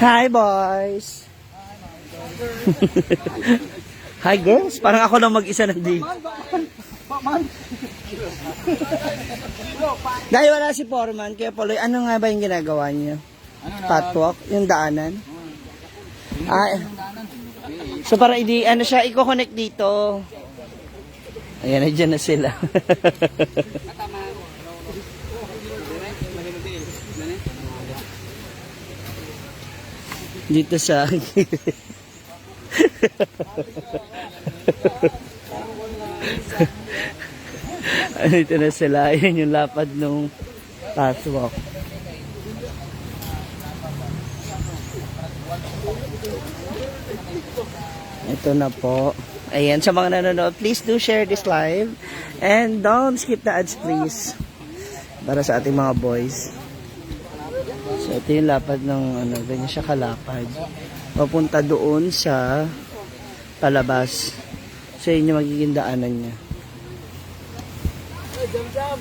Hi, boys. Hi, girls. Parang ako lang mag-isa nandito. Dahil wala si Foreman, kaya Poloy, ano nga ba yung ginagawa niyo? Catwalk? Yung daanan? Ah, so para ano siya, i-connect dito. Ayan, nandiyan na sila. Dito sa dito na sila. Ayan yung lapad nung catwalk. Ito na po. Ayan, sa mga nanonood, please do share this live. And don't skip the ads, please. Para sa ating mga boys. So, ito yung lapad ng, ganyan siya kalapad. Papunta doon sa palabas. So, yun yung magiging daanan niya. Jam-jam!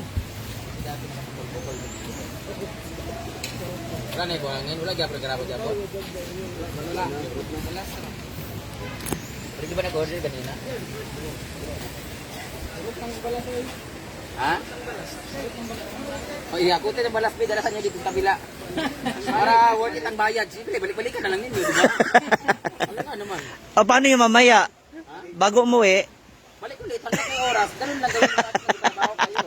Wala na ikuhangin? Wala gapon karabot gapon? Wala. Pero di ba nag-order kanina? Ha? O iya, kutin ang balas, dalasan niya dito kabila. Para worth it ang bayad. Siyempre, balik-balikan na lang ninyo, di ba? Ano nga naman? O, paano yung mamaya? Bago umuwi? Balik ulit, pag may oras, ganun lang gawin natin magtrabaho kayo.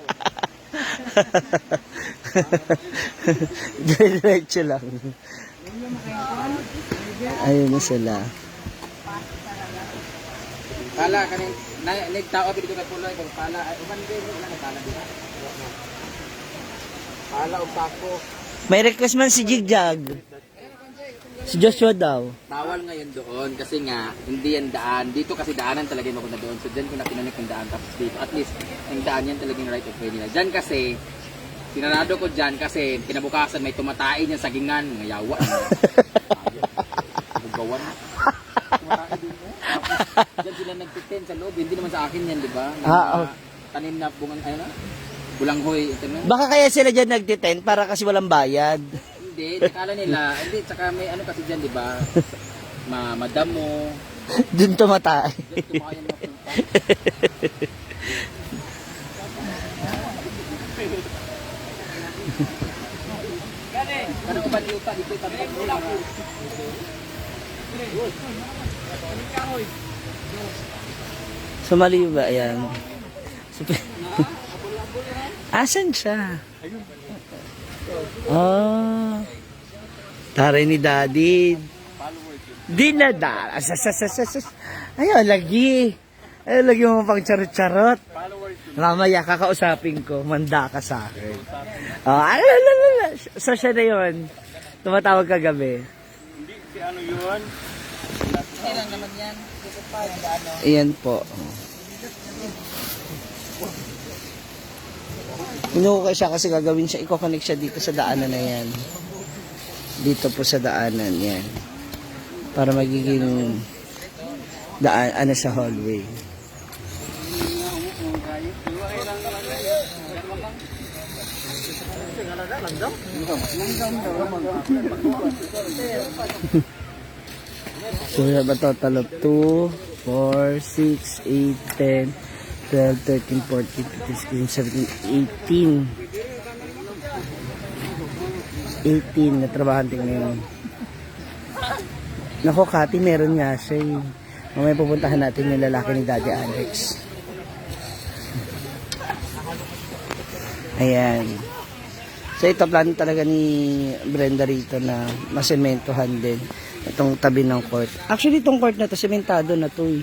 Diretso lang. Ayun na sila. Pala, kaning nagtao dito kay Puloy, kung pala, ay uman din, wala na pala dito. Pala o pako. May request man si Jigjag. Si Joshua daw. Bawal ngayon doon kasi nga hindi yan daan. Dito kasi daanan talaga yung mapunta doon. So dyan ko na pinanik yung daan. Tapos dito, at least, yung daan yan talaga yung right of way nila. Dyan kasi, sinarado ko dyan kasi kinabukasan may tumatain yung sagingan. Mga yawa. Bugawan. Tumatain din mo. Dyan sila nagtitin sa loob. Hindi naman sa akin yan, di ba? Tanim na bungang, ano na? Bulanghoy. Baka kaya sila dyan nagtiten para kasi walang bayad. Hindi, nakala nila, hindi, tsaka may ano kasi dyan, di ba? Madamo. Dun tumatay. Dyan tumayan na punta. Ano ko ba nilupa? Dito yung tabi ko lang. Sumali ba? Ayan. Asan siya? Oh. Taray ni Daddy. Dinadala. Ayaw, lagi. Ayaw, lagi mo pang charot-charot. Mamaya, kakausapin ko. Manda ka sa akin. Oh, so siya na yun. Tumatawag kagabi. Hindi, si ano yun? Hindi lang naman yan. Ayan po. Inuukay siya kasi gagawin siya, i-connect siya dito sa daanan na yan. Dito po sa daanan yan. Para magiging daan, sa hallway. So we have a total of 2, 4, 6, 8, 10, 12, 13, 14, 15, 16, 17, 18 na trabahante ngayon. Nako, Kati, meron nga siya. Mamaya pupuntahan natin yung lalaki ni Daddy Alex. Ayan. So ito, plano talaga ni Brenda rito na masementohan din itong tabi ng court. Actually, itong court na to, sementado na to eh.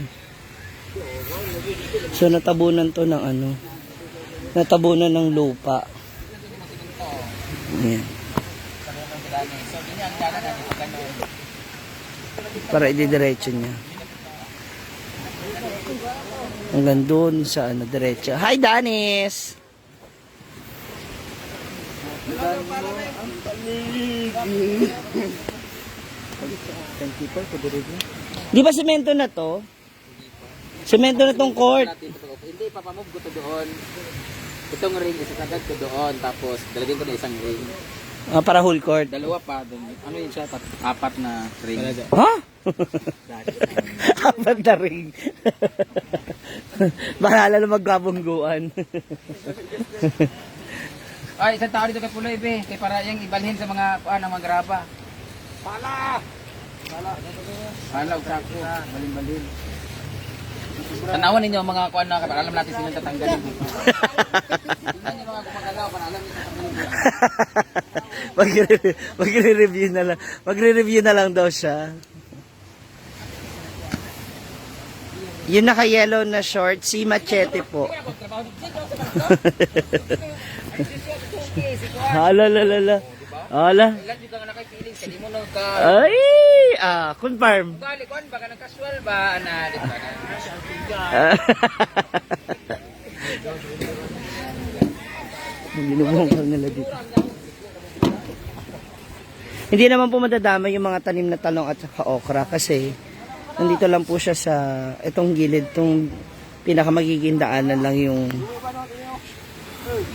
So natabunan to ng natabunan ng lupa. Ayan. Para ididiretso niya. Hanggang doon sa diretso. Hi, Danis! Di ba semento na to? Semento na tong court. Hindi, papamove ko to doon. Itong ring, isasagad ko doon. Tapos, dalagin ko na isang ring. Para whole court. Dalawa pa. Ano yun siya? Apat na ring. Ha? Apat na ring. Bahala na magkabungguan. Ay, isang tao dito kay Puloy, be. Kay para yung ibalhin sa mga mga graba. Pala, usako. Balin-balin. Tanawan ninyo ang mga kuan na para alam natin silang tatanggalin. Tingnan niyo mga gumagalaw para alam niyo tatanggalin. Magre-review na lang. Magre-review na lang daw siya. Yung naka-yellow na short, si Machete po. Hala, hala. Hala. Ilan dito nga nakay-feeling sa mo no ka. Ay, confirm. Gali kuan baka nang casual ba na dito na. Binubong ka nila dito. Hindi naman po madadama yung mga tanim na talong at saka okra kasi nandito lang po siya sa itong gilid, itong pinakamagiging daanan lang yung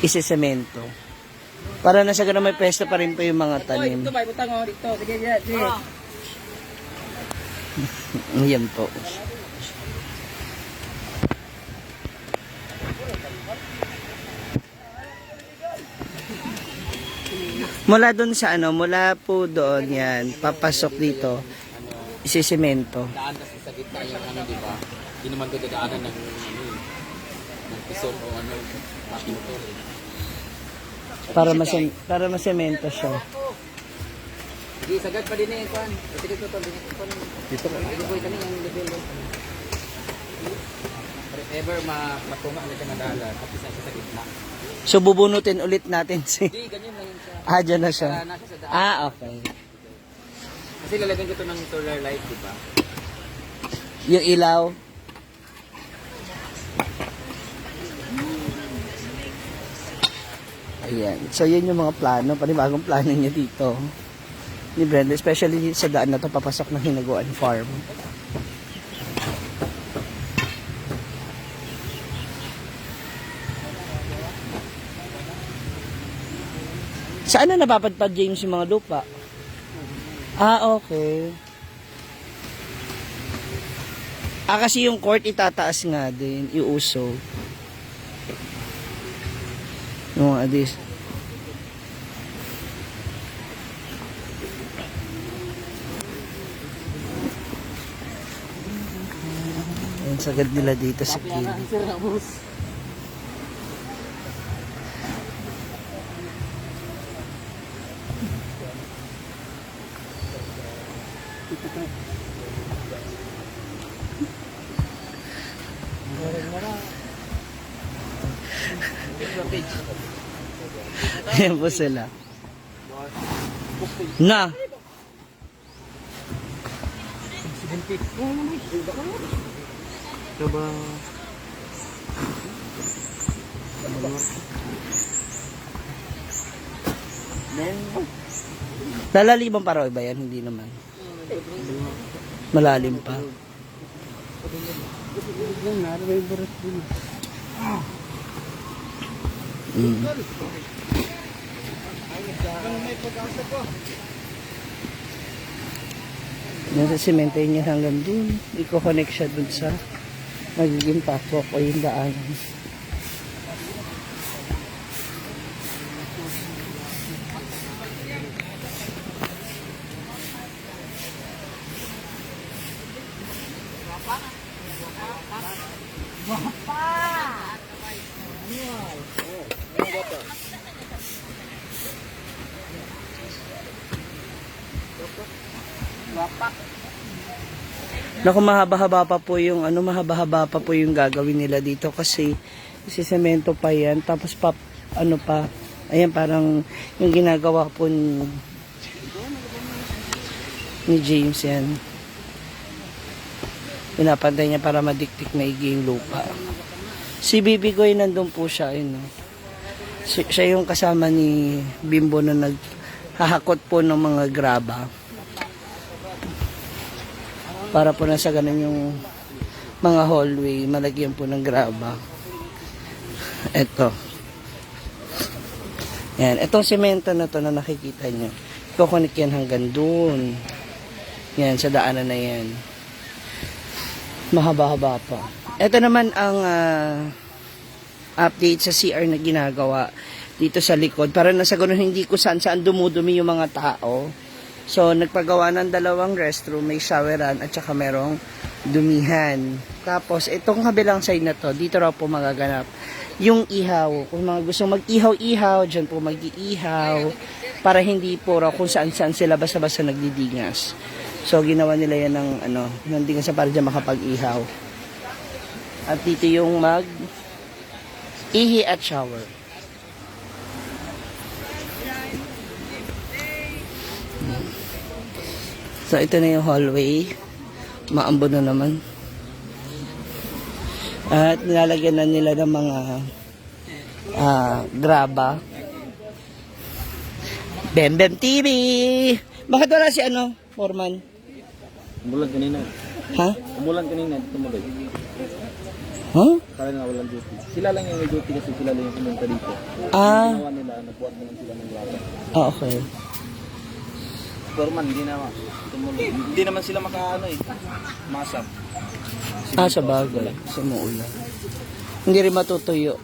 isisemento. Para na sa ganun may pwesto pa rin po yung mga tanim. Dito ba butang oh dito. Sige, sige. Ayan po. Mula doon sa mula po doon yan, papasok dito, isisemento. Daan kasi sa gitna yung di ba? Hindi naman ko dadaanan ng ng pison o motor. Para masemento siya. Sige, sagad pa din eh, kuan. Sige to dito ka. Dito boy kani ang level. Forever matunga na siya nadala tapos na siya sa gitna. So bubunutin ulit natin si. Hindi, ganyan lang yun siya. Dyan na siya. Para nasa sa daan. Okay. Kasi lalagyan ko to ng solar light, di ba? Yung ilaw. Ayan. So, yun yung mga plano, panibagong plano niya dito. Ni Brenda, especially sa daan na to papasok ng Hinaguan Farm. Saan na napapadpad, James, yung mga lupa? Okay. Kasi yung court itataas nga din, iuso. Yung mga this. Ang sagad nila dito sa kilid. Ayan po sila. Na! Coba. Lalaliman pa raw ba yan? Hindi naman. Malalim pa. Nasa semento niya hanggang dun. Iko-connect siya dun sa magiging patwalk o yung daanan. Naku, mahaba-haba pa po yung mahaba-haba pa po yung gagawin nila dito kasi semento pa yan tapos ayan parang yung ginagawa po ni James yan. Pinapantay niya para madiktik na yung lupa. Si Bibi Goy nandun po siya, siya yung kasama ni Bimbo na naghahakot po ng mga graba. Para po nasa ganun yung mga hallway, malagyan po ng graba. Eto. Yan, itong semento na to na nakikita nyo. Kukunik yan hanggang dun. Yan, sa daanan na yan. Mahaba-haba pa. Ito naman ang update sa CR na ginagawa dito sa likod. Para nasa ganun hindi ko saan dumudumi yung mga tao. So, nagpagawa ng 2 restroom, may showeran at saka merong dumihan. Tapos, itong kabilang side na to, dito raw po magaganap yung ihaw. Kung mga gusto mag-ihaw-ihaw, dyan po mag-iihaw. Para hindi po raw kung saan-saan sila basta-basta nagdidingas. So, ginawa nila yan ng, ng dingas para dyan makapag-ihaw. At dito yung ihi at shower. So, ito na yung hallway. Maambon na naman. At nilalagyan na nila ng mga graba. Bembem TV! Bakit wala si Foreman? Umulan kanina. Ha? Umulan kanina, tumuloy. Huh? Kaya nga walang duty. Sila lang yung may duty kasi sila lang yung pumunta dito. Ginawa nila, nagbuhat naman sila ng graba. Okay. Foreman, hindi naman. Tumuloy. Hindi naman sila masap. Sa bagay. Sa muulan. Hindi rin matutuyo.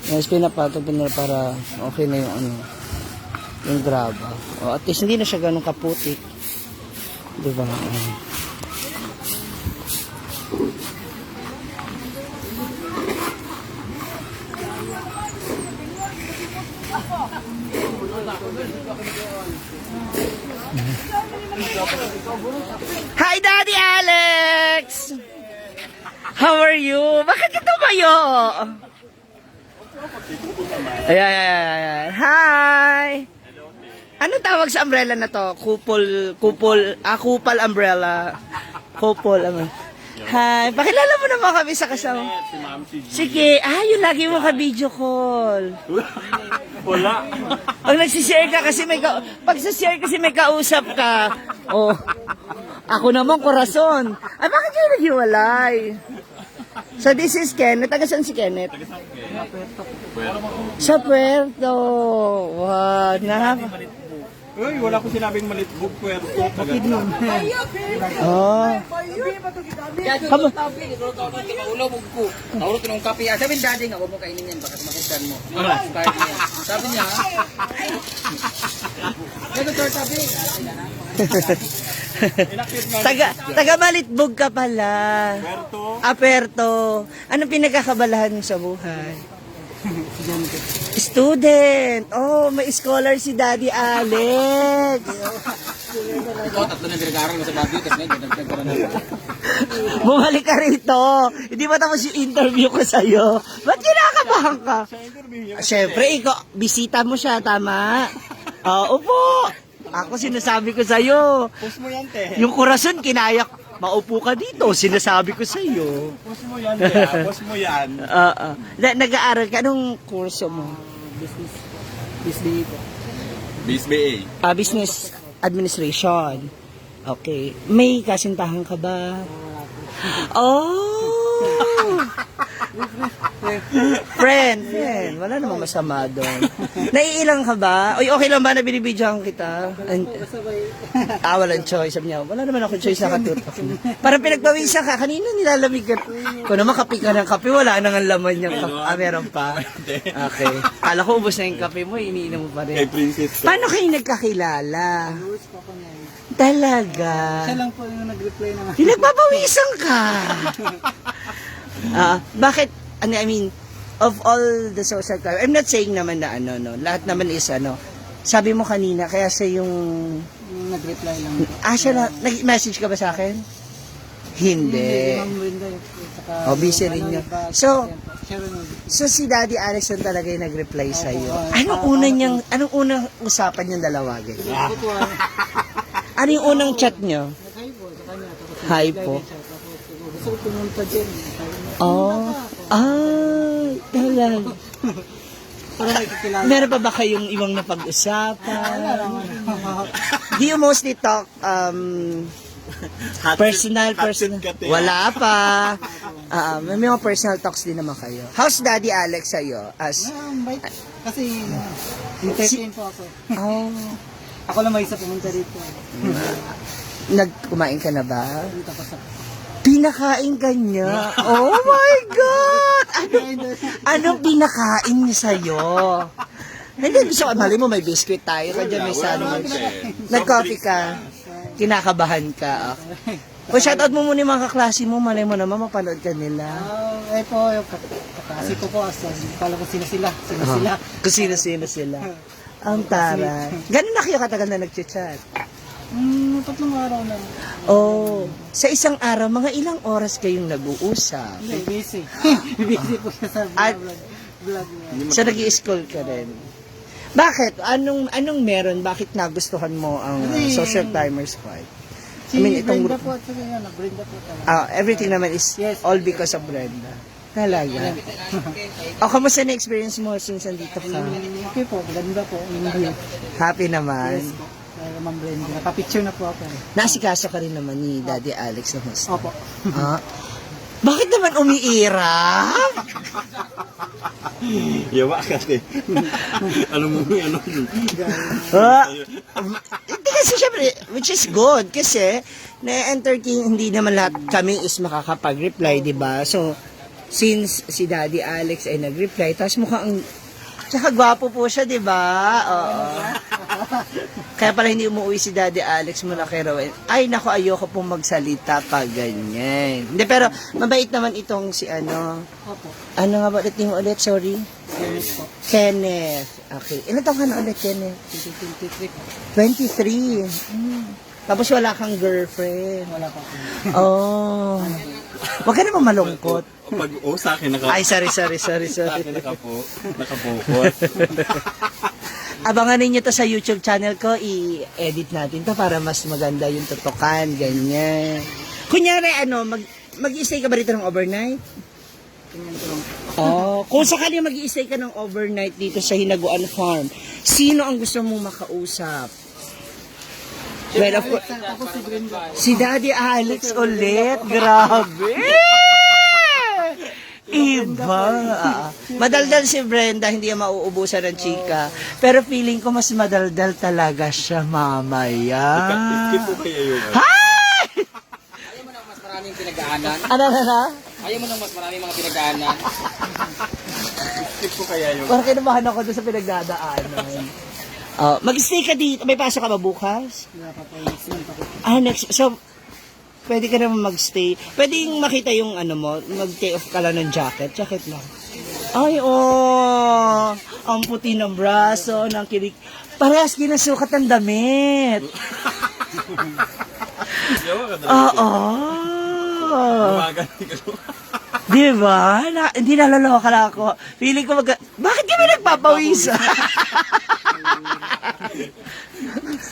Yes, pinapatong nila para okay na yung yung graba. O at least hindi na siya ganun kaputik. Diba? Hi, Daddy Alex! How are you? Bakit ka tumayo? Ayan. Hi! Anong tawag sa umbrella na to? Kupol umbrella. Kupol umbrella. Hi! Pakilala mo naman kami sa kasama. Sige. Yung lagi mo ka-video call. Wala. Pag nagsishare ka kasi may kausap ka. Oh. Ako naman, korason. Ay, bakit kayo naghiwalay? So, this is Kenneth. Taga saan si Kenneth? Sa Puerto. Wow, Uy, wala ko sinabing malitbog puwerto. Bakit nun? Oh. Naulot ng kape. Sabi ni daddy nga, huwag mo kainin yan, baka makitan mo. Sabi niya, Dr. Tabi. Taga Malitbog ka pala. Puerto. Anong pinagkakabalahan mo sa buhay? Student. Oh, may scholar si Daddy Alex. Ikaw, 3 na pinag-aaral mo sa Baguio, tapos ngayon, nagkakaroon na. Bumalik ka rito. Hindi ba tapos yung interview ko sa'yo? Ba't kinakabahan ka? Siyempre, ikaw, bisita mo siya, tama? Opo. Ako sinasabi ko sa'yo. Post mo yan, te. Yung kurason, kinayak. Maupo ka dito, sinasabi ko sa'yo. Post mo yan, te. Post mo yan. Nag-aaral ka, anong kurso mo? BSBA. Business Administration. Okay. May kasintahan ka ba? Oh! Friend. Wala namang masama doon. Naiilang ka ba? Uy, okay lang ba na binibidyohan kita? Walang choice. Sabi niya, wala naman ako choice na katutok. Parang pinagpawisan ka. Kanina nilalamig ka. Kung naman kape ka ng kape, wala nang ang laman niyang kape. Meron pa? Okay. Kala ko ubos na yung kape mo, iniinom mo pa rin. Princess. Paano kayo nagkakilala? Talaga? Siya lang po yung nag-reply naman. Pinagpapawisan ka. Bakit? I mean, of all the social club, I'm not saying naman na lahat naman is sabi mo kanina, kaya siya yung Nag-reply lang. siya na, nag-message ka ba sa akin? Hindi. Ma'am Brenda, saka Busy rin niya. So, siya rin si Daddy Alex yung talaga yung nag-reply sa'yo. Anong unang usapan niyong dalawa? Ano yung unang chat niyo? Hi po sa kanya. Tapos Hi po. gusto ko pumunta dyan. Talaga. Para nakikilala. Meron pa ba kayong ibang napag-usapan? Do you mostly talk personal? Wala pa. May mga personal talks din naman kayo. How's Daddy Alex sa'yo? Bait. Kasi, entertain po ako. Oh, Ako lang may isa pumunta dito. nagkumain ka na ba? Tapos ako. Pinakain ka niya. Oh my God! Anong pinakain niya sa'yo? Hindi, gusto ko, mali mo, may biscuit tayo. Kaya may sandwich. Nag-coffee ka. Kinakabahan ka. Okay. O, shoutout mo muna yung mga kaklase mo. Malay mo naman, mapanood ka nila. Po, yung kakasi ko po. Kala ko sila. Kung sino-sino sila. Ang tara. Ganun na kayo katagal na nag-chat? 3 araw na. Oh, sa isang araw, mga ilang oras kayong nag-uusap? Hindi, busy. Busy po siya sa vlog. So, nag-i-school ka rin. Bakit? Anong meron? Bakit nagustuhan mo ang Social Climbers Squad? Si Brenda po at saka yan, Brenda po talaga. Everything naman is Yes. all because of Brenda. Talaga. Kamusta na experience mo since nandito ka? Okay po, maganda po. Hindi. Happy naman. Yes po. Kaya Ma'am Brenda. Nakapicture na po ako. Nasikaso ka rin naman ni Daddy Alex na host. Opo. Bakit naman umiirap? Yawa kasi. Alam mo ano yun. Hindi kasi syempre, which is good kasi na-entertain, hindi naman lahat kami is makakapag-reply, di ba? So, since si Daddy Alex ay nag-reply, tapos mukhang, tsaka gwapo po siya, di ba? Oo. Kaya pala hindi umuwi si Daddy Alex muna kay Rowan. Ay, naku, ayoko pong magsalita pa ganyan. Hindi, pero mabait naman itong si ano. Opo. Ano nga ba ulit mo ulit? Sorry. Kenneth po. Kenneth. Okay. Ilan taon ka na ulit, Kenneth? 23 po. 23. Tapos wala kang girlfriend. Wala pa po. Oh. Huwag ka naman malungkot. Pag sa akin Ay, sorry. Sa akin nakapukot. Abangan ninyo to sa YouTube channel ko. I-edit natin to para mas maganda yung tutukan. Ganyan. Kunyari, mag-i-stay ka ba rito ng overnight? Oh, kung sakali mag-i-stay ka ng overnight dito sa Hinaguan Farm, sino ang gusto mong makausap? Well, of course, Tapos si Brenda. si Daddy Alex ulit. Grabe! Iba. Madaldal si Brenda, hindi yan mauubusan ng chika. Pero feeling ko mas madaldal talaga siya mamaya. Skip po kaya yun. Hi! Ayaw mo nang mas maraming pinagdaanan? Ano? Ayaw mo nang mas maraming mga pinagdaanan? Skip po kaya yun. Parang kinabahan ako doon sa pinagdadaanan. Mag-stay ka dito. May pasok ka ba bukas? Wala pa po. Next month ako. Next. So, pwede ka naman mag-stay. Pwede yung makita yung ano mo, mag-take off ka lang ng jacket. Jacket lang. Ay, oh! Ang puti ng braso, ng kilik. Parehas kinasukat ng damit. Yawa ka na. Oo. Gumagani ka. Di ba? Hindi naloloka na ako. Feeling ko bakit kami nagpapawisa?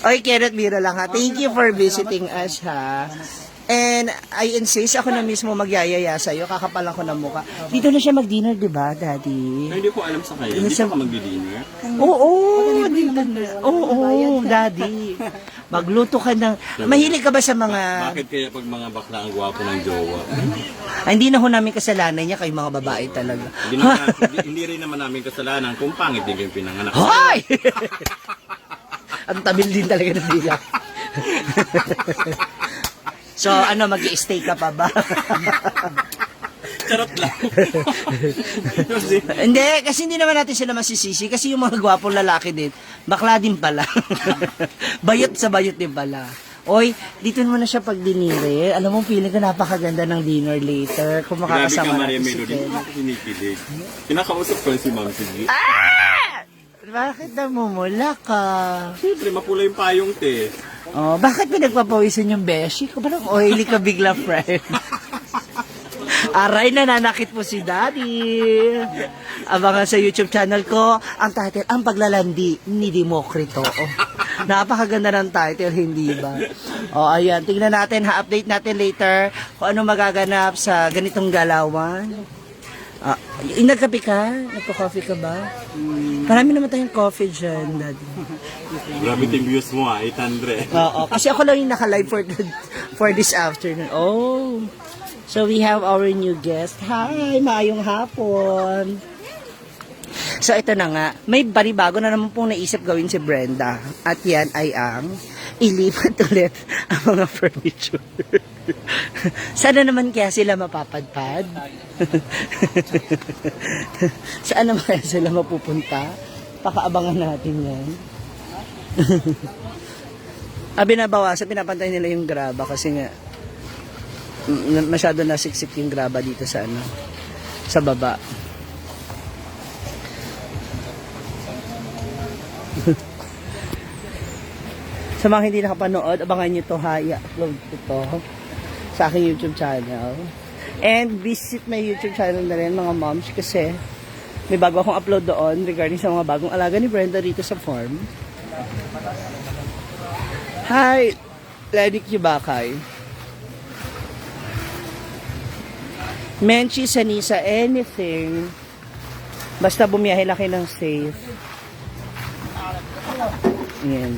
Okay, Kenneth, biro lang ha. Thank you for visiting us ha. And I insist, ako na mismo magyayaya sa'yo, kakapalan ko ng mukha. Dito na siya mag-dinner, di ba, Daddy? Hindi ko alam sa kanya. Hindi ka mag-dinner. Oo, dito na. Oo, Daddy. Magluto ka ng... Mahilig ka ba sa mga... Bakit kaya pag mga bakla ang gwapo ng jowa? Hindi na ho namin kasalanan niya, kayo mga babae talaga. Hindi rin naman namin kasalanan kung pangit din yung pinanganak. Hoy! Ang tabil din talaga ng bilang. So, mag-i-stay ka pa ba? Charot lang. Hindi, kasi hindi naman natin sila masisisi. Kasi yung mga gwapong lalaki din, bakla din pala. Bayot sa bayot din pala. Oy, dito mo na siya pag dinire. Alam mo, feeling ko napakaganda ng dinner later. Kung Grabe ka, makakasama Maria natin si Melody. Ken. Ako kinikilig. Kinakausap ko si Ma'am Sige. Bakit namumula ka? Siyempre, mapula yung payong te. Oh, bakit pinagpapawisan yung beshi ko? Parang oily ka bigla, friend. Aray, nananakit po si Daddy. Abangan sa YouTube channel ko, ang title, Ang Paglalandi ni Demokrito. Oh, napakaganda ng title, hindi ba? Oh, ayan, tingnan natin, update natin later kung ano magaganap sa ganitong galawan. Ah, nagkape ka? Nagpa-coffee ka ba? Marami naman tayong coffee dyan, Daddy. Grabe yung views mo 800. Oo, kasi ako lang yung naka-live for this afternoon. Oh, so we have our new guest. Hi, maayong hapon. So ito na nga, may baribago na naman pong naisip gawin si Brenda. At yan ay ang ilipat ulit ang mga furniture. Sana naman kaya sila mapapadpad? Saan naman kaya sila mapupunta? Pakaabangan natin yan. Binabawasan, pinapantay nila yung graba kasi nga masyado nasiksik yung graba dito sa sa baba. Sa mga hindi nakapanood, abangan nyo to ha, i-upload ko to sa aking YouTube channel. And visit my YouTube channel na rin mga moms kasi may bago akong upload doon regarding sa mga bagong alaga ni Brenda rito sa farm. Hi! Lenny Kibakay. Menchi, Sanisa, anything. Basta bumiyahe lang kayo ng safe. Ayan.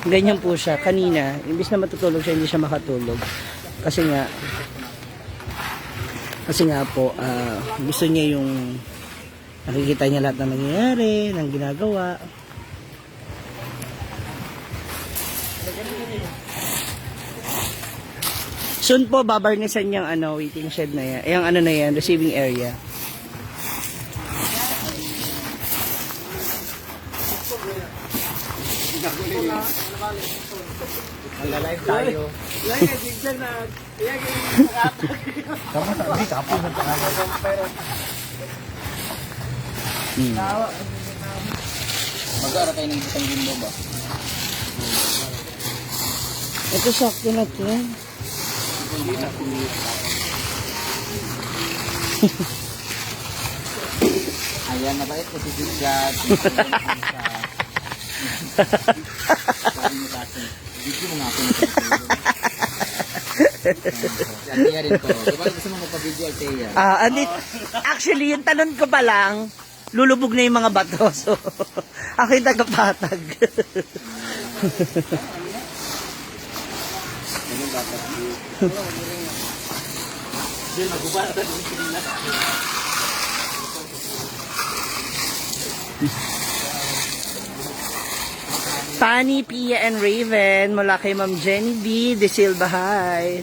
Ganyan po siya. Kanina, imbis na matutulog siya, hindi siya makatulog. Kasi nga po, gusto niya yung nakikita niya lahat ng nangyayari, ng ginagawa. Soon po, babarnisan niyang waiting shed na yan. Yung na yan, receiving area. Live tayo. Mag-aara tayo ng isang gindo ba? Ito sakto na to. Ayan, nabait ko si Jigad. Video mo nga ako. Althea rin ko. Diba gusto mo magpa-video, Althea? Actually, yung talon ko pa lang, lulubog na yung mga bato. So, ako yung tagapatag. Fanny, Pia, and Raven mula kay Ma'am Jenny B. De Silva. Hi.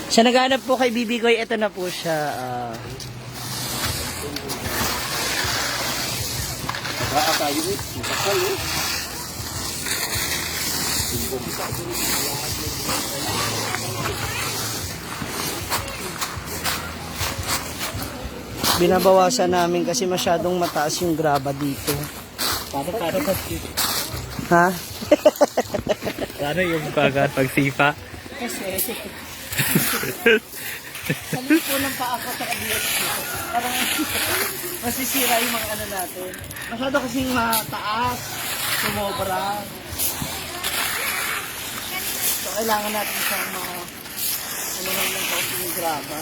Siya naghanap po kay Bibi Koy. Ito na po siya. Binabawasan namin kasi masyadong mataas yung graba dito. Ha? Ano yung pagsipa? Salit po ng paa ko sa kabiyot dito. Parang masisira yung mga natin. Masyado kasing mataas. Sumobra. So, kailangan natin siyang lang ng kaunting graba.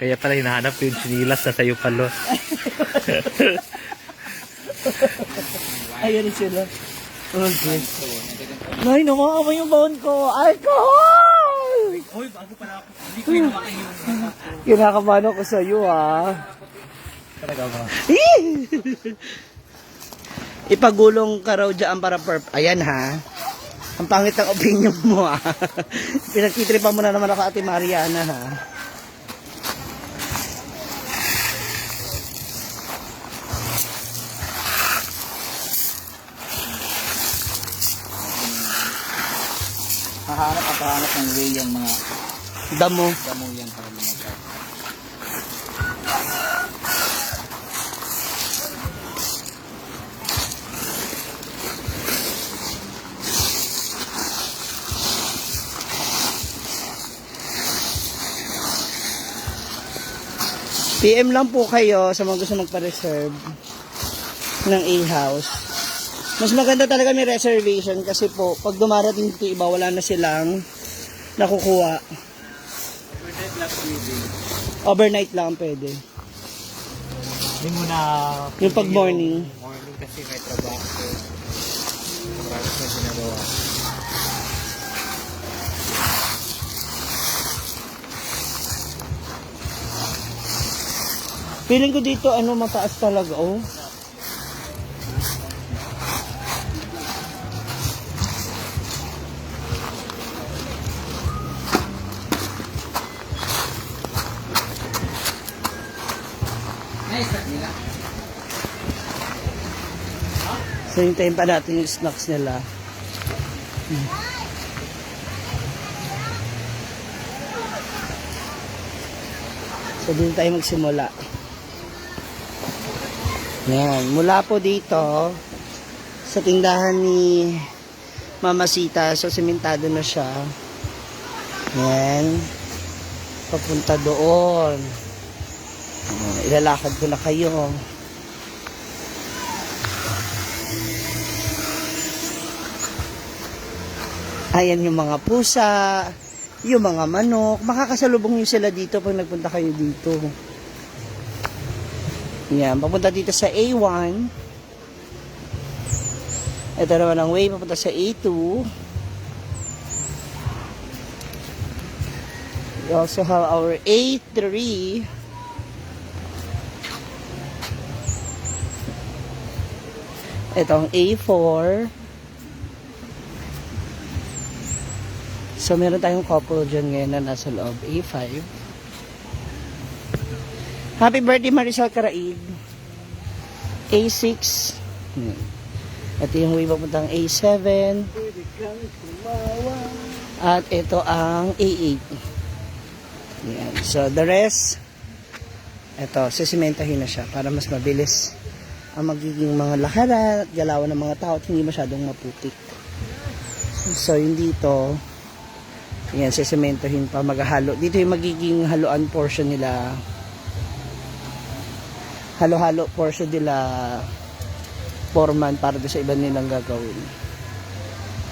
Kaya pala hinahanap ko yung chinilas na sa'yo palo. Ayun sila. Okay. Nay, namakama yung bawon ko. Alcohol! Hoy, bago pala ako. Hindi ko hinawakan yung... Kinakabahan ako sa'yo, Talaga ba? Ipagulong ka raw dyan para ayan, ha? Ang pangit ng opinion mo, ha? Pinagtitripan mo na naman ako, Ate Mariana, ha? Hahanap ng way yung mga Damo. damo yan para lumagay. PM lang po kayo sa mga gusto magpa-reserve. ng A-House. Mas maganda talaga may reservation kasi po, pag dumarating dito iba, wala na silang nakukuha. Overnight lang pwede. Hindi mo na Yung pag morning. morning kasi may trabaho. Marami na ginagawa. Feeling ko dito mataas talaga oh. Nice nila. So hintayin pa natin yung snacks nila. So dito tayo magsimula. Yan, mula po dito sa tindahan ni Mama Sita, so simentado na siya. Yan. Papunta doon. Ilalakad ko na kayo. Ayan yung mga pusa, yung mga manok. Makakasalubong nyo sila dito pag nagpunta kayo dito. Yan, papunta dito sa A1. Ito naman ang way, papunta sa A2. We also have our A3. Ito ang A4. So, meron tayong couple dyan ngayon na nasa loob. A5. Happy birthday, Marisol Caraig. A6. Ito yung way papuntang A7. At ito ang A8. Yan. So, the rest, ito, sisimentahin na siya para mas mabilis ang magiging mga lakaran at galawan ng mga tao at hindi masyadong maputik. So, yung dito, yan, sisementohin pa, maghahalo. Dito yung magiging haluan portion nila. Halo-halo portion nila foreman para doon sa iba nilang gagawin.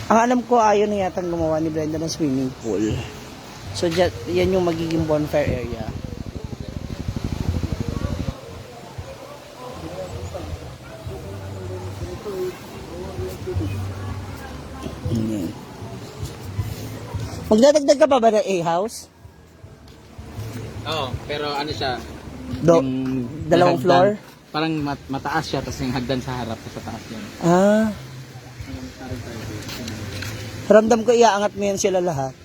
Ang alam ko, ayaw na yatang gumawa ni Brenda ng swimming pool. So, yan yung magiging bonfire area. Yan. Magdadagdag ka pa ba ng A-house? Oo, pero ano siya? Dalawang hagdan. floor? Parang mataas siya, tapos yung hagdan sa harap, tapos sa taas yan. Ah. Ramdam ko iaangat mo yan sila lahat.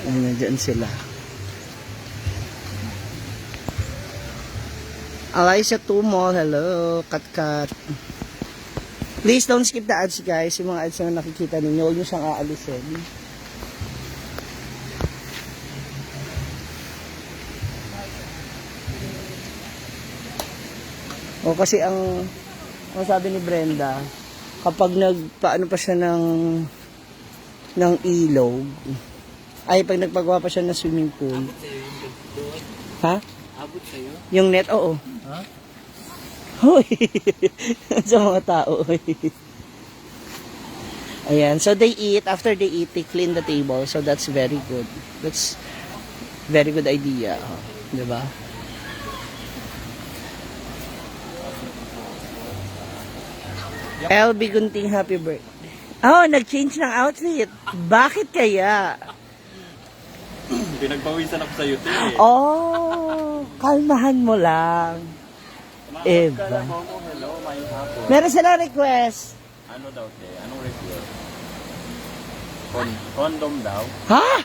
Nandiyan sila. Eliza Tumol, hello, Kat. Please don't skip the ads, guys. Yung mga ads na nakikita ninyo, huwag nyo siyang aalisin. O kasi ang sabi ni Brenda, kapag nagpaano pa siya ng ilog, ay pag nagpagawa pa siya ng swimming pool. Ha? Abot sa'yo? Yung net, oo. Ha? Hoy! Sa mga tao. Ayan. So, they eat. After they eat, they clean the table. So, that's very good. That's very good idea. Diba? LB Gunting, happy birthday. Oh, nag-change ng outfit. Bakit kaya? Pinagpawisan ako sa YouTube eh. Oh, kalmahan mo lang. Eva. Hello, may hapon. Meron sila request. Ano daw, te? Anong request? Condom daw? Ha?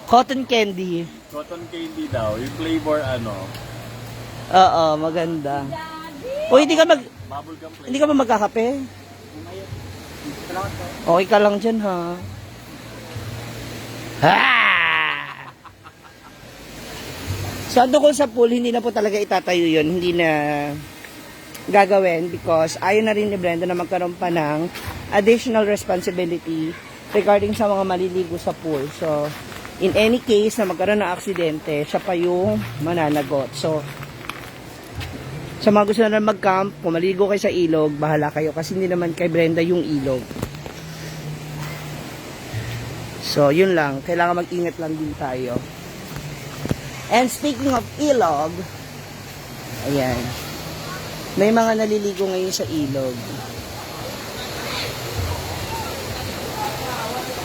Cotton candy. Cotton candy daw. Yung flavor ano? Oo, maganda. O hindi ka Bubblegum flavor. hindi ka ba magkakape? Okay ka lang dyan, ha? So, doon sa pool, hindi na po talaga itatayo yun. Hindi na gagawin because ayaw na rin ni Brenda na magkaroon pa ng additional responsibility regarding sa mga maliligo sa pool. So, in any case na magkaroon ng aksidente, siya pa yung mananagot. So, sa mga gusto na mag-camp, kung maligo kayo sa ilog, bahala kayo kasi hindi naman kay Brenda yung ilog. So, yun lang. Kailangan mag-ingat lang din tayo. And speaking of ilog, ayan, may mga naliligo ngayon sa ilog.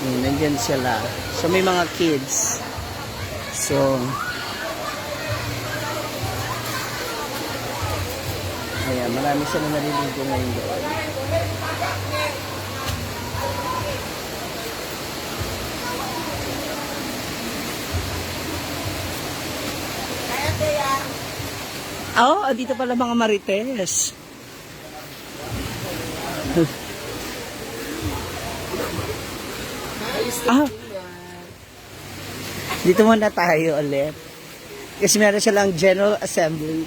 Nandyan sila. So, may mga kids. So, ayan, marami sila naliligo ngayon doon. Oh, dito pala mga marites. Ah, dito muna tayo ulit. Kasi meron silang General Assembly.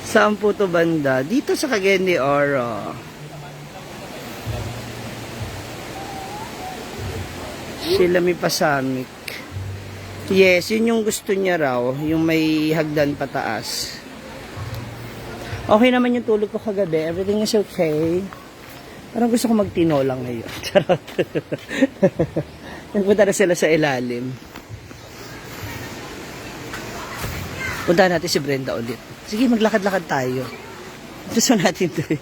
Saan po to banda? Dito sa Cagayan de Oro. Sila may pasamik. Yes, yun yung gusto niya raw. Yung may hagdan pataas. Okay naman yung tulog ko kagabi. Everything is okay. Parang gusto ko magtinolang ngayon. Charot. Nagpunta na sila sa ilalim. Punta natin si Brenda ulit. Sige, maglakad-lakad tayo. Gusto natin ito eh.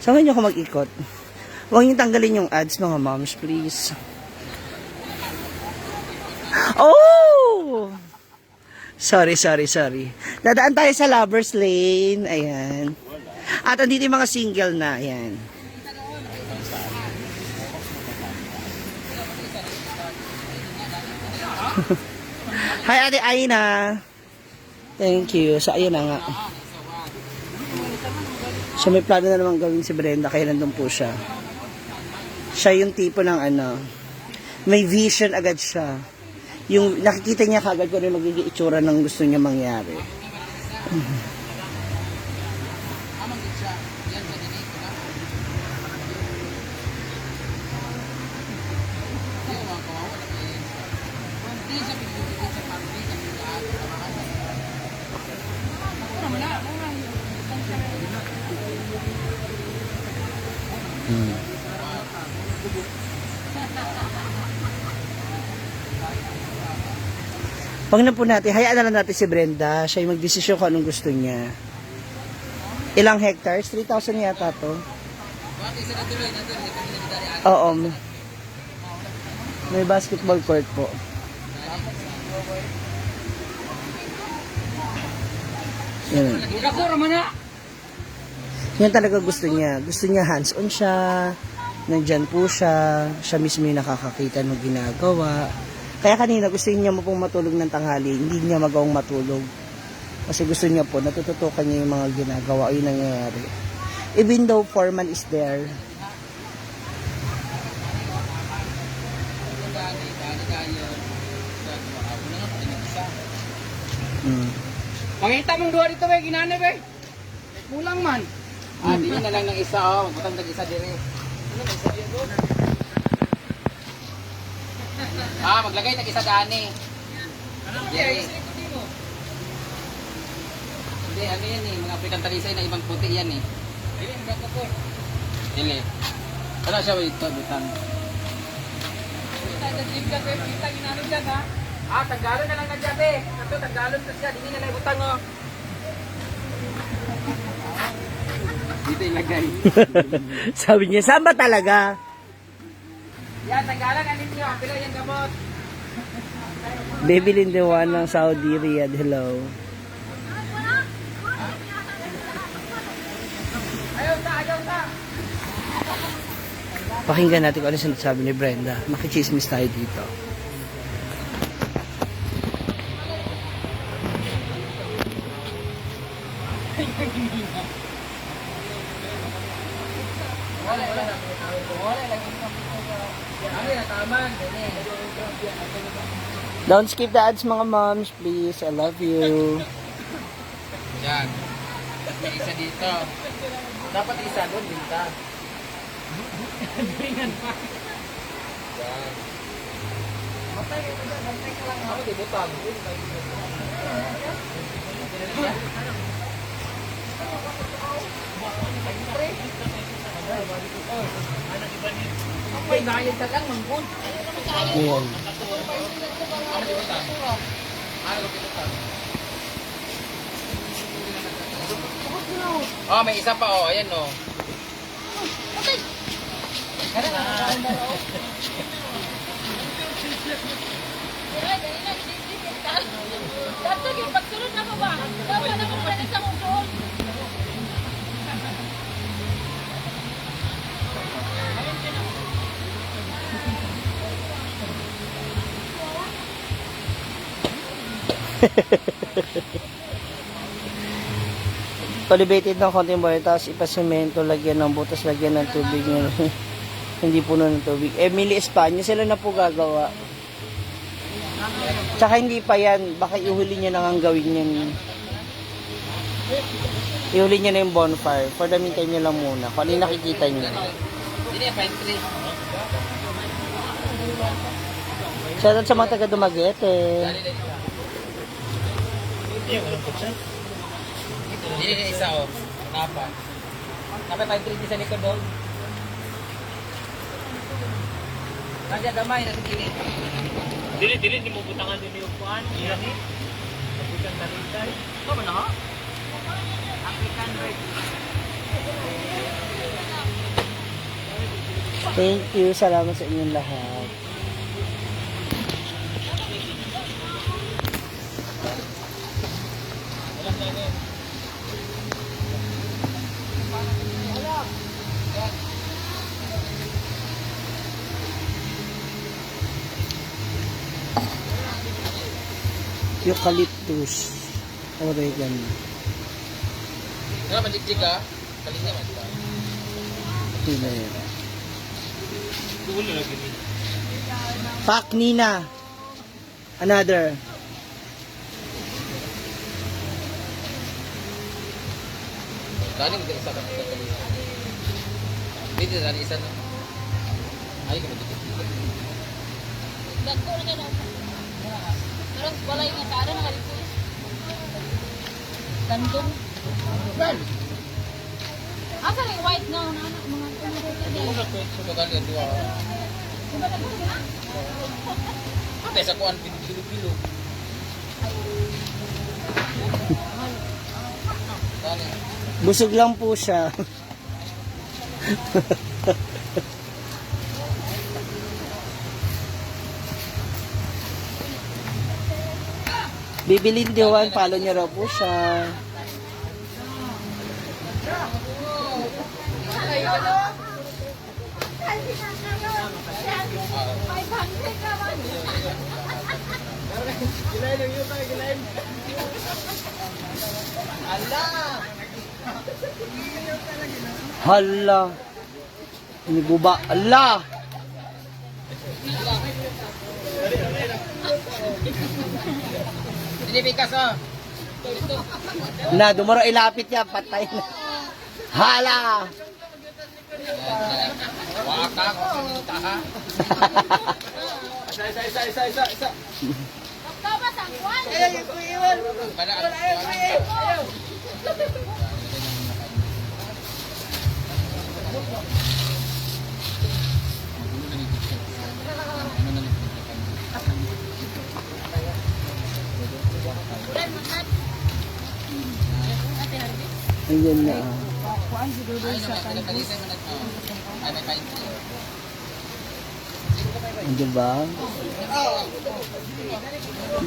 Samahan niyo ako mag-ikot. Huwag niyo tanggalin yung ads, mga moms, please. Oh! Sorry. Dadaan tayo sa Lovers Lane. Ayan. At andito yung mga single na. Ayan. Hi, Ate Aina. Thank you. So, ayun na nga. So, may plano na naman gawin si Brenda, kaya nandun po siya. Siya yung tipo ng may vision agad siya. Yung nakikita niya kagad kung ano magiging itsura ng gusto niya mangyari. Pag na po natin, hayaan na lang natin si Brenda. Siya yung magdesisyon kung anong gusto niya. Ilang hectares? 3,000 yata to. Oo. May basketball court po. Yan. Yan talaga gusto niya. Gusto niya hands-on siya. Nandyan po siya. Siya mismo yung nakakakita ng ginagawa. Kaya kanina gusto niya mo pong matulog ng tanghali, hindi niya magawang matulog. Kasi gusto niya po, natututukan niya yung mga ginagawa o yung nangyayari. Even though foreman is there. Pangita mong duwa dito, be, ginana, be. Kulang man. Di na lang ng isa, oh. Magputang ng isa dire. Maglagay ng isa daan eh. Hindi, ano yan eh. Mga African talisay na ibang puti yan eh. Dili. Wala siya ito, butang. Tanggalon na lang na dyan eh. Ito, tanggalon na siya. Dili na lang butang oh. Dito ilagay. Sabi niya, saan ba talaga? Yan, tanggalan na ninyo. Pila yan gamot. Baby Lindewan ng Saudi Riyadh. Hello. Ayaw ta. Pakinggan natin kung ano sinasabi ni Brenda. Makichismis tayo dito. Wala lang. Ano na taman? Don't skip the ads mga moms, please. I love you. Yan. May isa dito. Dapat isa doon, binta. Yan. Bantay ka lang. Ako, di butang. Okay, dahil ka lang, mangkon. Ayan. Oh, may isa pa oh, ayan oh. Dapat yung pagsunod na ba? Dapat na kung pwede sa mundo. Palibated ng konting boy, tapos ipasemento, lagyan ng butas, lagyan ng tubig. Hindi puno ng tubig. Emily Espanya, sila na po gagawa. Tsaka hindi pa yan, baka ihuli niya na ang gawin yan. Ihuli niya na yung bonfire. For the meantime niya lang muna. Kung ano yung nakikita niya. Hindi na, pine tree. Shoutout sa mga taga Dumaguete. Hindi na isa oh. Napa. Napa pine tree sa likod doon. Nandiyan gamay, nasa gilid. Dili, di mo butangan din yung kuhan. Iyan eh. African Talitay. Ito ba na ha? African Red. Thank you. Salamat sa inyong lahat. Eucalyptus. Oregano. Nga, manjig-jig ah. Kalinya man ba? Ito na yun. Pak Nina. Another. Galing din isa ka sa kalinya. Dito na isa na. Ay, ka manjig-jig. Dagko na gano'n. Pero wala yung natara na kalito. Tandong. Asa yung white na mga tumutulog din. Sumo ka din dua. Apa sa kuan pilu-pilu. Tani. Busog lang po siya. Bibilin Diwan, follow niyo raw po siya. Hala. Ini guba. Allah. Hindi bikas oh. Na, dumaro ilapit niya, patay na. Hala! Waka ko sinita ha. Isa. Pagkabas ang kwan. Ayan na. Diba?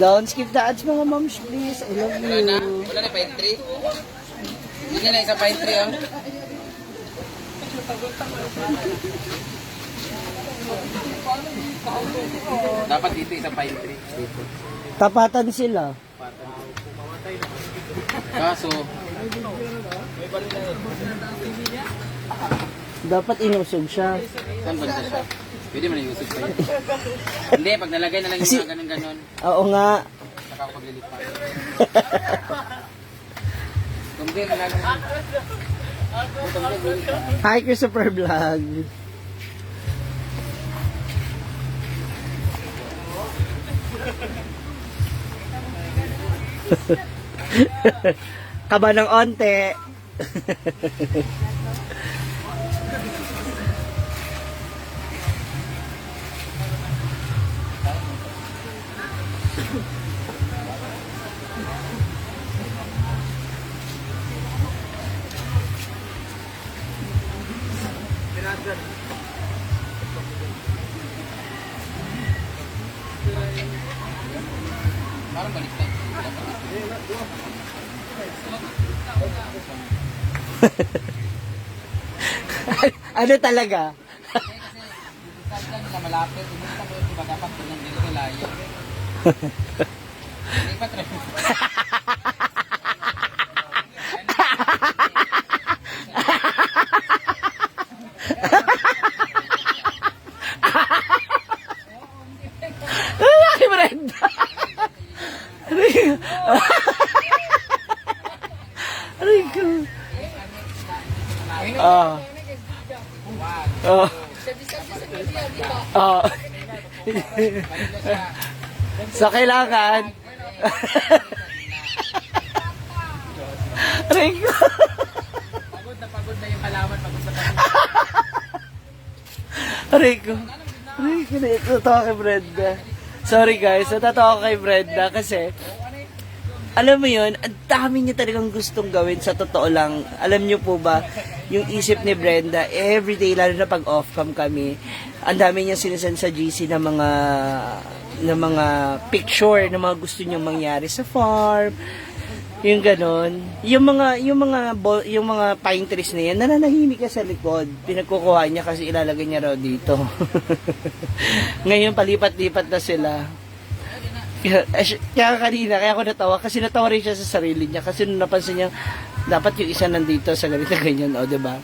Don't skip the ads mga moms, please. I love Wala na? you. Wala na pine tree? Hindi na isang pine tree oh. Dapat dito isang pine tree. Dito. Tapatan sila. Kaso, Dapat inusog siya. saan ba siya? Pwede mo na iusog pa yun. Hindi, pag nalagay na lang yung Kasi- mga ganun-ganun, Oo nga. saka ako paglilipat. Kundi na lang. Hi, Christopher Vlog. Kaba ng onte. Parang baliktad. Ano talaga? Sabi lang nila malapit, umunta mo yung iba dapat doon ng dito layo. Lipat rin. Ay, Brenda! Aray ko. Ah. Oh. Oh. So, kailangan. Aray ko. Pagod na yung halaman, pagod na pagod. Aray ko. Aray ko, natatawa kay Brenda. Sorry guys, natatawa ko kay Brenda kasi alam mo yun, ang dami niya talagang gustong gawin sa totoo lang. Alam niyo po ba, yung isip ni Brenda, everyday, lalo na pag off-cam kami, ang dami niya sinasend sa GC ng mga picture na mga gusto niyang mangyari sa farm. Yung ganon. Yung mga pine trees na yan, nananahimik ka sa likod. Pinagkukuha niya kasi ilalagay niya raw dito. Ngayon, palipat-lipat na sila. Kaya kanina, kaya ako natawa, kasi natawa rin siya sa sarili niya. Kasi nung napansin niya, dapat yung isa nandito sa ganito ganyan, o, diba?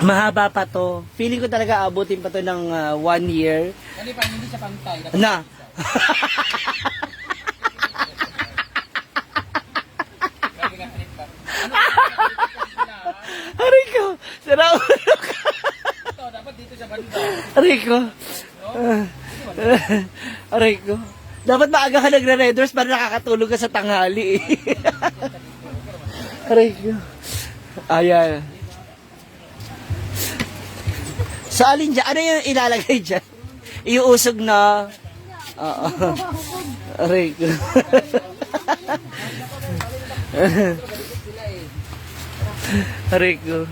Mahaba pa to. Feeling ko talaga abutin pa to ng 1 year. Kasi pa hindi siya pantay. Na! Aray ko! Sira ulo ka! Ito, dapat dito sa banda. Aray ko! Aray ko! Dapat maaga ka nagre-red doors para nakakatulog ka sa tanghali eh. Aray ko! Ayan. Sa alin dyan? Ano yung ilalagay dyan? Iuusog na. Oo. Aray ko. Aray ko.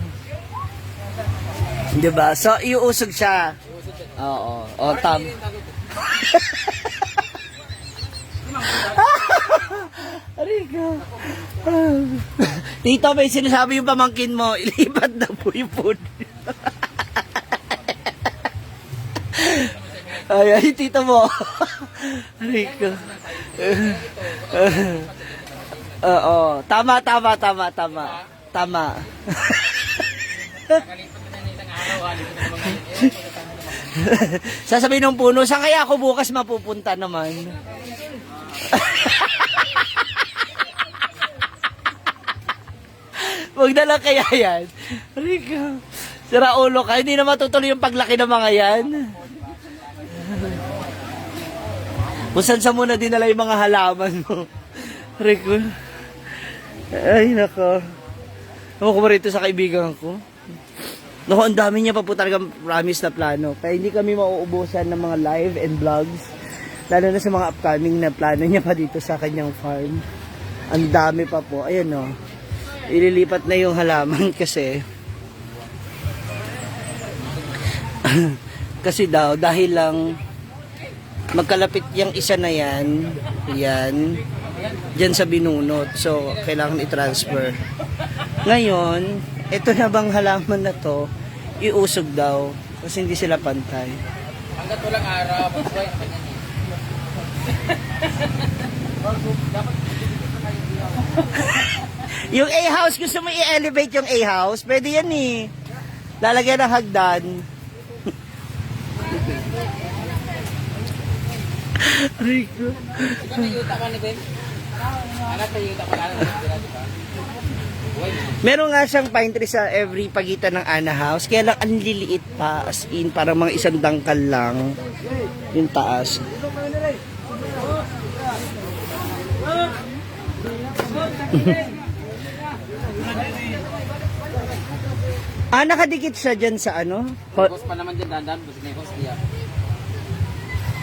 Diba? So, iuusog siya. Oo. O, tam. Aray ko. Tito, may sinasabi yung pamangkin mo, ilipat na po yung food. Ay, tito mo. Aray ko. Oo. Tama. Sasabihin ng puno, saan kaya ako bukas mapupunta naman? Huwag na lang kaya yan. Rico, sira ulo ka, hindi na matutuloy yung paglaki ng mga yan. Busan sa muna dinala yung mga halaman mo. Rico. Ay, nako. Ako ko rito sa kaibigan ko. Naku, ang dami niya pa po talagang promise na plano. Kaya hindi kami mauubusan ng mga live and vlogs. Lalo na sa mga upcoming na plano niya pa dito sa kanyang farm. Ang dami pa po. Ayan o. Ililipat na yung halaman kasi. Kasi daw, dahil lang magkalapit yung isa na yan. Yan. Diyan sa binunot. So, kailangan i-transfer. Ngayon, ito na bang halaman na to, iusog daw. Kasi hindi sila pantay. Hanggat walang araw, magbuhay ang kanya niya. Yung A-house, gusto mo i-elevate yung A-house? Pwede yan eh. Lalagyan ng hagdan. Rico. Ikaw na yuta ka ni Ben? Anak na yuta ka lang. Meron nga siyang pine tree sa every pagitan ng Ana House. Kaya lang ang liliit pa. As in, parang mga isang dangkal lang. Yung taas. Nakadikit siya dyan sa ano? Boss pa naman dyan, dandan. Boss na yung host niya.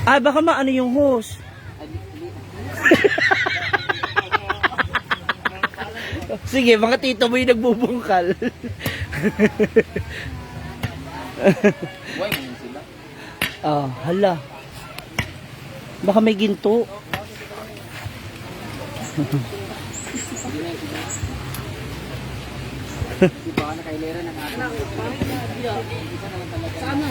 Baka maano yung hose. Sige, mga tito mo yung nagbubungkal. Buhay mo yun sila. Hala. Baka may ginto. Hindi na yung sila. Di ba nakailera ng ating? Isa naman talaga. Sana.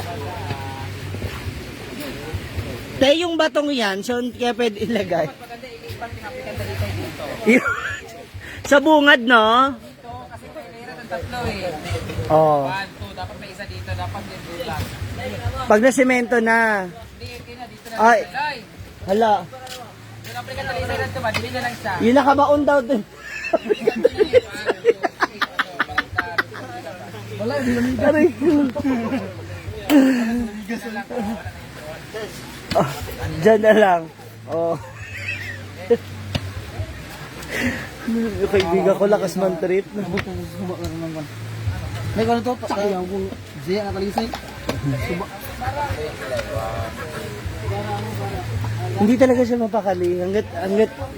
Tayo yung batong yan, so kaya pwede ilagay. Maganda ilipat pinapikan dito dito. Sa bungad, no? Dito kasi kailera ng tatlo eh. Oh. 1, 2, dapat may isa dito, dapat dito lang. Pag nasemento na. Hindi, okay na, dito na. Ay. Ay! Hala. Yung African talisa na ito ba? Dili na lang siya. Yung nakabaon daw din. Aray ko. Diyan na lang. Yung kaibigan ko lakas man trip. May kano to, kaya ko siya nakalisay. Hindi talaga siya mapakali hanggat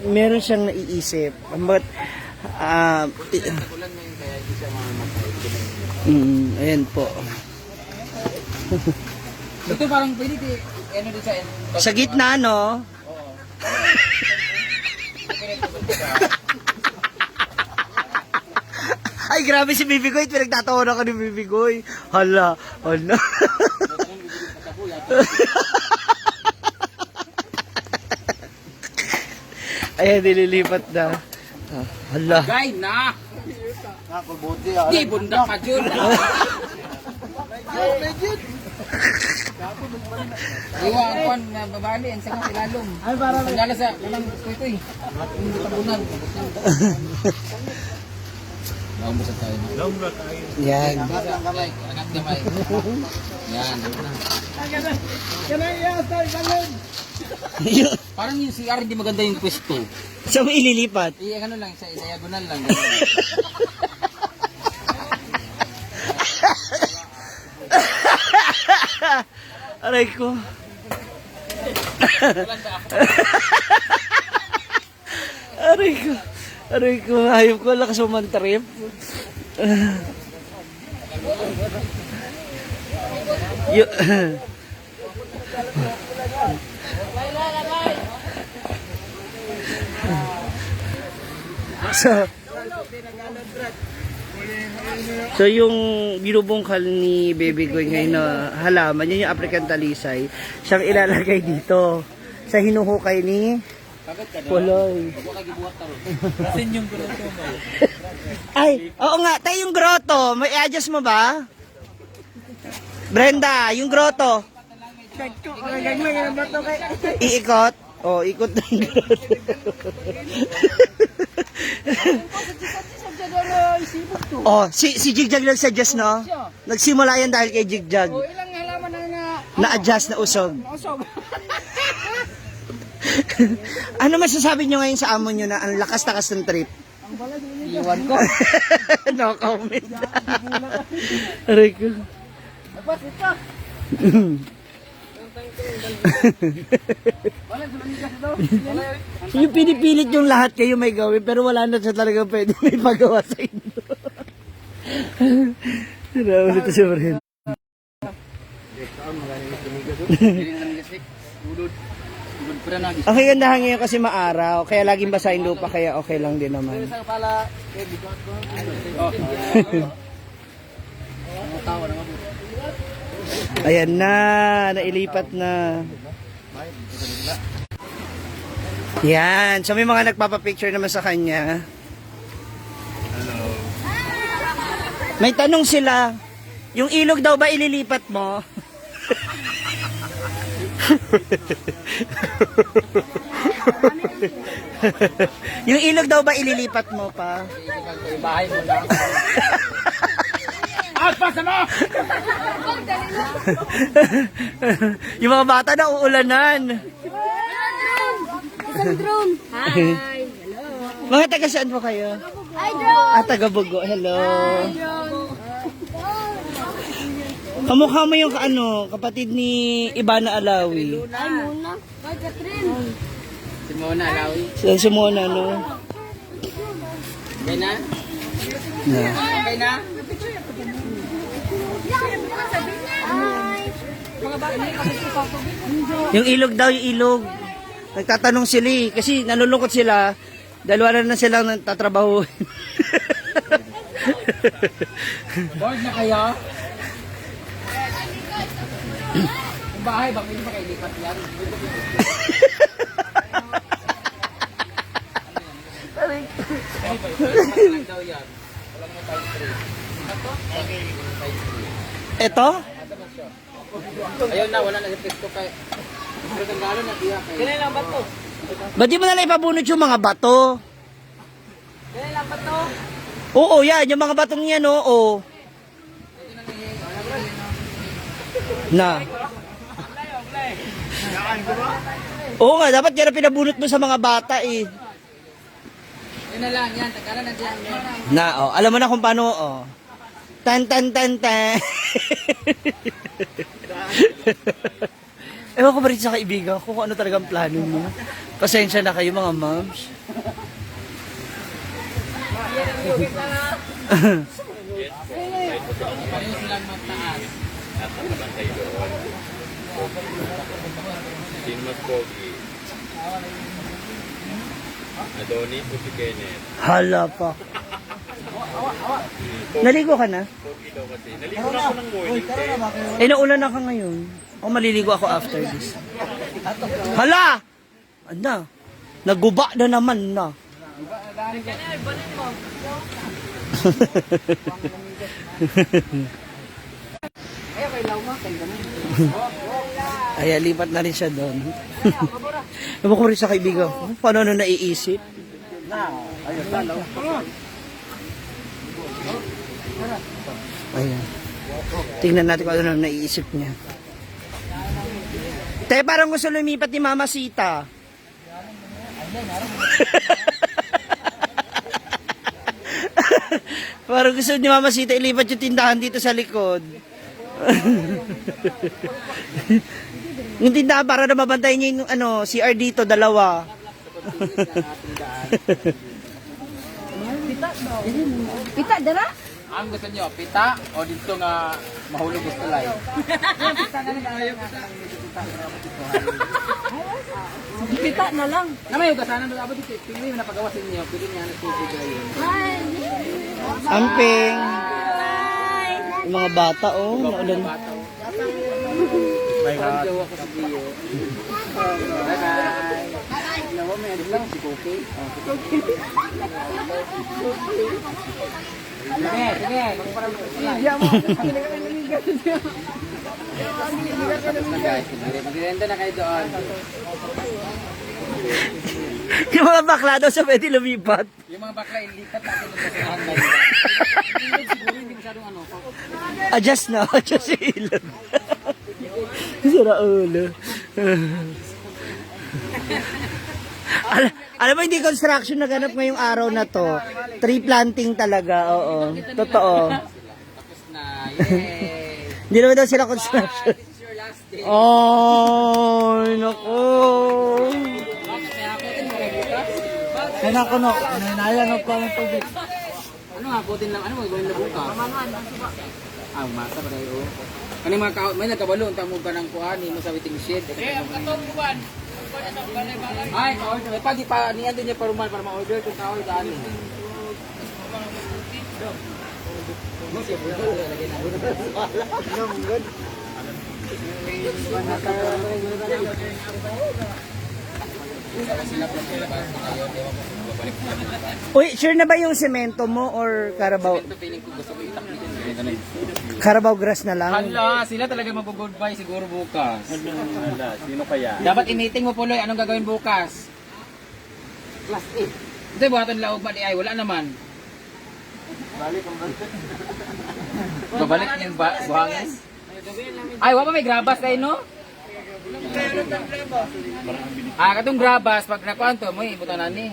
meron siyang naiisip. Hanggat ayan po. Ito parang pwede ano din sa Sa gitna, no? Ay, grabe si Bibi Goy. Pinagtatawa ako ni Bibi Goy. Hala. Ayan, nililipat na. Hala. Gay na! Ako buti ah. Di bunda ka dyan! Iwa ang kwan na babali ang sakang ilalong. Ay para Ang gala sa kanang kuy-kuy. Hindi tabunan. Naumbos tayo na. Yan. Angat gamay. Yan. Parang yung CR hindi maganda yung pwesto. So, may ililipat. Ano lang, sa diagonal lang. Aray ko. Aray ko. Aray ko. Hayop ko. Lakas mo man trip. So yung binubungkal ni Baby Goy ngayon na halaman, yun yung African talisay, siyang ilalagay dito sa hinuhukay ni Poloy. Rasin yung gulo ko mo. Ay, oo nga, tayo yung grotto. May i-adjust mo ba? Brenda, yung grotto. Iikot? Oh, ikot na yung grotto. Si Jigjag nag-suggest, no? Nagsimula yan dahil kay Jigjag. Ilang halaman na Na-adjust na usog. Ano masasabi nyo ngayon sa amo nyo na ang lakas-takas ng trip? iwan ko. No comment. Aray ko. Yung pinipilit yung lahat kayo may gawin pero wala na siya talaga pwede may pagawa sa inyo. Ulit siya pa rin. Okay, gandahan ngayon kasi maaraw kaya laging basahin lupa kaya okay lang din naman. Ayan na, nailipat na. Yan, so may mga nagpapapicture naman sa kanya. May tanong sila, yung ilog daw ba ililipat mo? Yung ilog daw ba ililipat mo pa? Yung bahay mo na. Yung mga bata na uulanan. Isang drone. Hi. Mga taga saan po kayo? Hi, drone. Ah, taga Bugo. Hello. Drone. Kamukha mo yung kapatid ni Ibana Alawi. Ay, muna. Hi, Catherine. Si Mona, Lawi. Sila si Mona, no? Okay na? Na. Okay na? Yung ilog daw, yung ilog. Nagtatanong sila eh, kasi nalulungkot sila dahil wala na silang tatrabaho. Bored na kayo? Yung bahay, baka hindi pa kayo lipat yan. Walang daw yan. Walang mo time frame. Eto? Ayun na, wala na yung pesto kay... Pero tanggalo na diya kay... Kailan lang ba to? Ba't di mo nalang ipabunot yung mga bato? Kailan lang ba to? Oo, yan. Yung mga batong yan, oo. Na. Oo nga, dapat yan ang pinabunot mo sa mga bata eh. Yun na lang, yan. Tanggalo na diyan. Na, oh. Alam mo na kung paano, oh. Tan, tan, tan, tan. Ewan ko ba rin sa kaibigan ko kung ano talagang plano mo. Pasensya na kayo mga moms. Pareho silang magtaas. Sino mas pogi? Adoni o si Kenneth? Hala pa. Naligo ka na? Pogi daw kasi. Naligo na ako ng morning eh. Eh, naulan na ka ngayon. O maliligo ako after this. Hala! Ano? Naguba na naman na. Ay, lipat na rin siya doon. Ewan ko rin sa kaibigan ko. Paano na naiisip? Ayan. Tingnan natin kung ano na naiisip niya. Te, parang gusto lumipat ni Mama Sita. Parang gusto ni Mama Sita ilipat yung tindahan dito sa likod. Yung tindahan para na mabantay niya yung CR dito, dalawa. Pita, dara? Ang gusto nyo, pita o dito nga mahulog gusto lang? Pita na lang. Namay yung kasanan doon. Aba dito, tingnan yung napagawasin niyo. Pwede niya nagtutugay yun. Hi. Amping. Yung mga bata, oh. Naulan. Parang jowa ko sa Gio. Bye-bye. Nawa, may adik lang si Koki. Sige, sige. Magparang Magirenda na kayo doon. Yung mga bakla daw sa pwede lumipat. Yung mga bakla, ilipat natin ng kasalahan na yun. Siguro hindi masyadong ano. Adjust na, adjust yung ilog. Sira ulo. Alam mo, hindi construction naganap ngayong araw na to. Tree planting talaga, oo. Totoo. Tapos na, yay! Hindi naman daw sila construction. This is your last day. Oh, naku. Kaya na ako no, nanayan ako ng tubig. Ano nga, putin lang, ano mo, gawin na buka? Ah, umasa pa tayo. Ano yung mga may nagkabalo, tamo ka ng kuhan, mo sa waiting shed. Katong kuhan. Ay, order. May pagi pa, niyan din niya paruman para ma-order kung tao daan. Uy, sure na ba yung semento mo or Carabao? Ito feeling ko gusto ko itak din. Carabao grass na lang. Hala, sila talaga mag-goodbye siguro bukas. Wala, sino kaya? Dapat i-meeting mo, Puloy. Anong gagawin bukas? Class 8. Hindi, buhatan laog ba di ay? Wala naman. Babalik yung buhangin? Ay, wala may grabas kayo, no? Katong grabas, pag nakuhan to, mo ibutan na ni.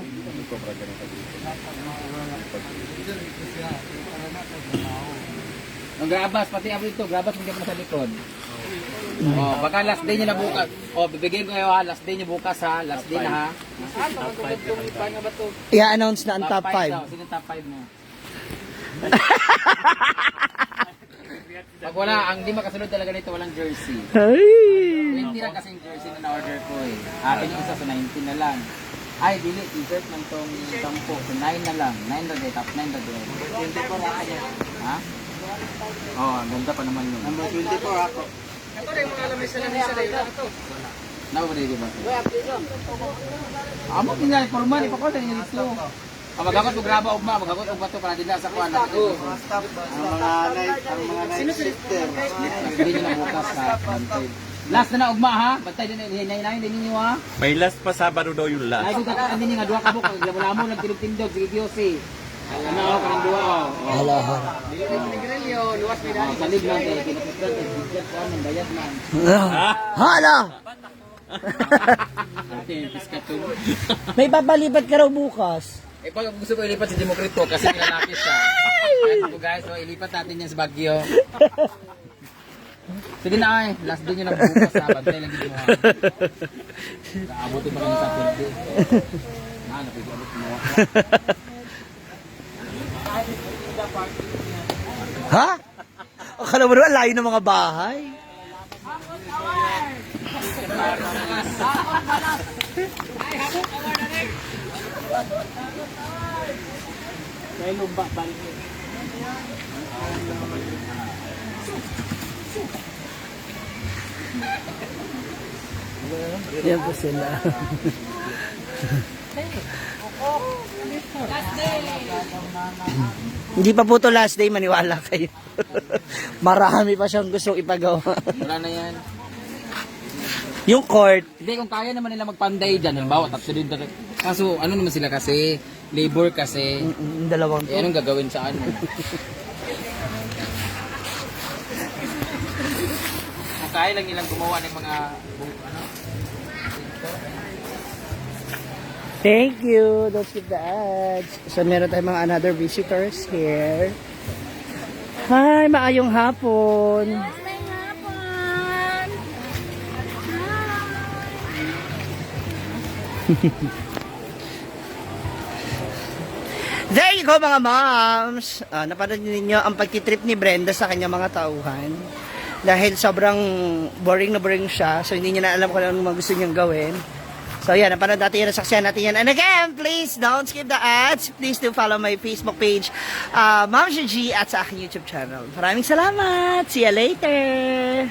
Ang grabas, pati ako ito, grabas hindi mo sa likod. Oh, baka last day niya na bukas. Oh, bibigyan ko kayo ha, last day niya bukas ha, last day na ha. I-announce na ang top 5. Sino top 5 mo? Pag wala, ang di makasunod talaga nito, walang jersey. Ay! 20 lang kasing jersey na na-order ko eh. Akin yung isa sa 19 na lang. Ay, dili, t-shirt man tong 10. So 9 na lang. 9 na day, top 9 na day. 24 ako niya. Ha? Oh, ang ganda pa naman yun. Number 24 ako. Nawa ba di ba? Amo tingnan formal ipakol din dito. Magakot og graba ugma, magakot og bato para dinha sa kuan. Ang mga night sister. Hindi na bukas ha. Last na ugma ha. Bantay din hinay-hinay din ninyo ha. May last pa Sabado daw yung Ay last. kung tataan din nga duha ka buk, lamo lang tinutindog sige Diyosi. Ano ako kanang duha oh. Hala. Salig lang kay kinapitran kay budget ko ang bayad man. Hala! Ate piskato. May babalibat ka raw bukas. Eh pag gusto ko ilipat si Demokrito kasi nilalaki siya. Kaya po guys, so ilipat natin yan sa Baguio. Sige na ay, last day nyo lang bukas ha, bantay lang dito ha. Naabutin pa kami sa pwede. Napigabot mo. Ha? Akala mo naman, layo ng mga bahay. May lumba, balik mo. Yan po sila. Hindi pa po to last day, maniwala kayo. Marami pa siyang gustong ipagawa. Wala na yan. Yung court, Hindi, kung kaya naman nila magpanday dyan, halimbawa, tapos din talaga. Kaso, ano naman sila kasi, labor kasi, dalawang to. anong gagawin sa ano? Kung kaya lang nilang gumawa ng mga, ano? Thank you. Don't skip the ads. So, meron tayong mga another visitors here. Hi, maayong hapon. May hapon. There you go mga moms. Napanood ninyo ang pagtitrip ni Brenda sa kanyang mga tauhan. Dahil sobrang boring na boring siya. So hindi niya na alam kung ano mga gusto niyang gawin. So yan, napanood natin yan, nasaksihan natin yan. And again, please don't skip the ads. Please do follow my Facebook page, Ma'am Gigi, at sa aking YouTube channel. Maraming salamat. See you later.